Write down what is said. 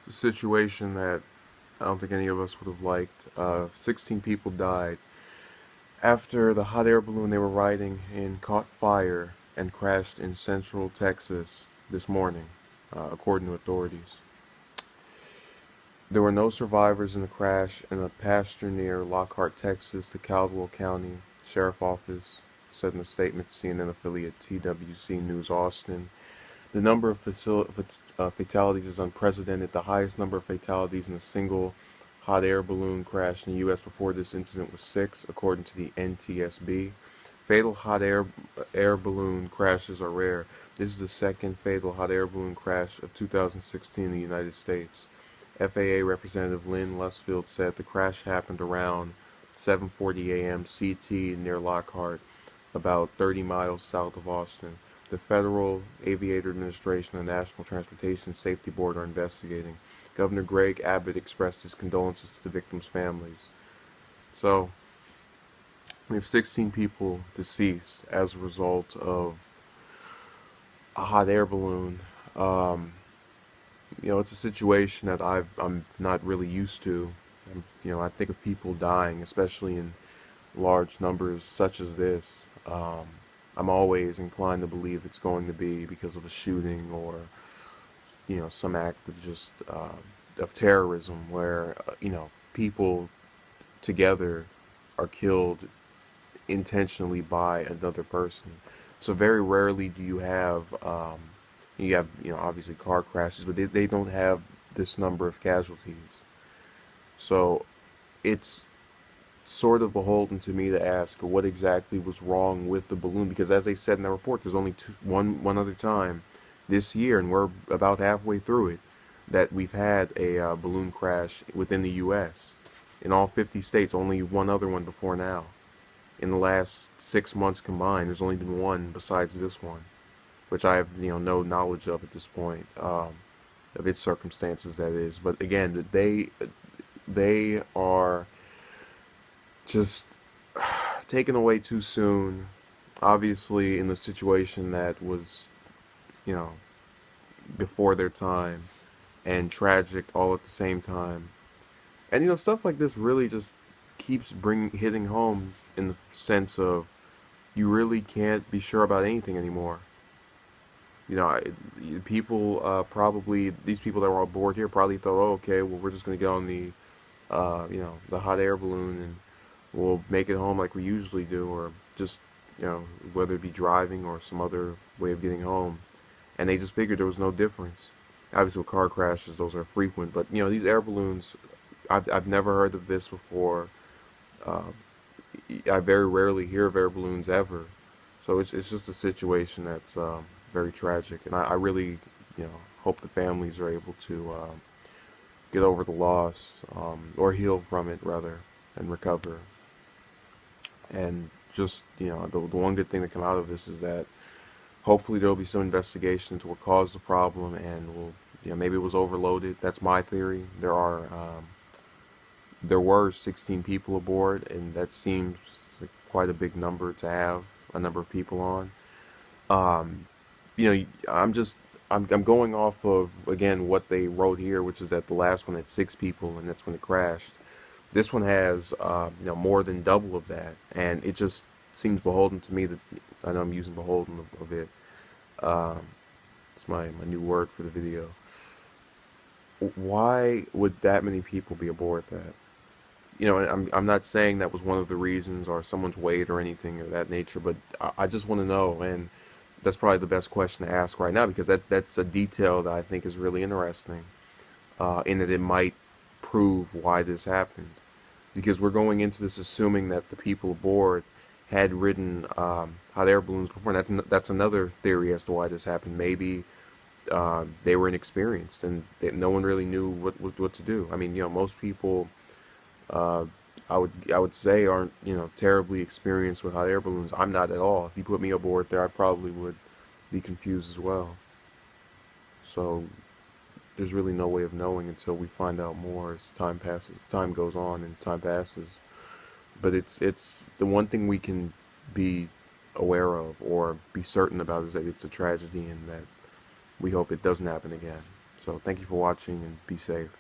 It's a situation that I don't think any of us would have liked. 16 people died after the hot air balloon they were riding in caught fire and crashed in central Texas this morning, according to authorities. There were no survivors in the crash in a pasture near Lockhart, Texas, the Caldwell County Sheriff Office said in a statement to CNN affiliate TWC News Austin. The number of fatalities is unprecedented, the highest number of fatalities in a single hot air balloon crash in the U.S. before this incident was 6, according to the NTSB. Fatal air balloon crashes are rare. This is the second fatal hot air balloon crash of 2016 in the United States. FAA Representative Lynn Lusfield said the crash happened around 7:40 a.m. CT near Lockhart, about 30 miles south of Austin. The Federal Aviation Administration and the National Transportation Safety Board are investigating. Governor Greg Abbott expressed his condolences to the victims' families. So, we have 16 people deceased as a result of a hot air balloon. Um, it's a situation that I'm not really used to. I think of people dying, especially in large numbers such as this. I'm always inclined to believe it's going to be because of a shooting or some act of just of terrorism where people together are killed intentionally by another person. So very rarely do you have obviously car crashes, but they don't have this number of casualties. So it's sort of beholden to me to ask what exactly was wrong with the balloon, because as they said in the report, there's only one other time this year, and we're about halfway through it, that we've had a balloon crash within the U.S. In all 50 states, only one other one before now. In the last 6 months combined, there's only been one besides this one, which I have no knowledge of at this point, of its circumstances, that is. But again, they are just taken away too soon. Obviously, in a situation that was, you know, before their time and tragic all at the same time. And stuff like this really just keeps hitting home in the sense of you really can't be sure about anything anymore. People probably these people that were on board here probably thought, oh, okay, well, we're just gonna get on the hot air balloon and we'll make it home like we usually do, or just whether it be driving or some other way of getting home. And they just figured there was no difference. Obviously, with car crashes, those are frequent, but these air balloons, I've never heard of this before. Uh, I very rarely hear of air balloons ever, so it's just a situation that's very tragic, and I really hope the families are able to get over the loss, or heal from it rather, and recover. And just the one good thing to come out of this is that hopefully there'll be some investigation into what caused the problem, and maybe it was overloaded. That's my theory. There were 16 people aboard, and that seems like quite a big number to have a number of people on. Um, I'm going off of again what they wrote here, which is that the last one had 6 people, and that's when it crashed. This one has more than double of that, and it just seems beholden to me that I know I'm using beholden a bit. Um, it's my new word for the video. Why would that many people be aboard that? And I'm not saying that was one of the reasons or someone's weight or anything of that nature, but I just want to know, and that's probably the best question to ask right now, because that's a detail that I think is really interesting, in that it might prove why this happened. Because we're going into this assuming that the people aboard had ridden hot air balloons before. And that's another theory as to why this happened. Maybe they were inexperienced and no one really knew what to do. I mean, most people, uh, I would say, aren't terribly experienced with hot air balloons. I'm not at all. If you put me aboard there, I probably would be confused as well. So there's really no way of knowing until we find out more as time goes on and time passes. But it's the one thing we can be aware of or be certain about is that it's a tragedy and that we hope it doesn't happen again. So thank you for watching and be safe.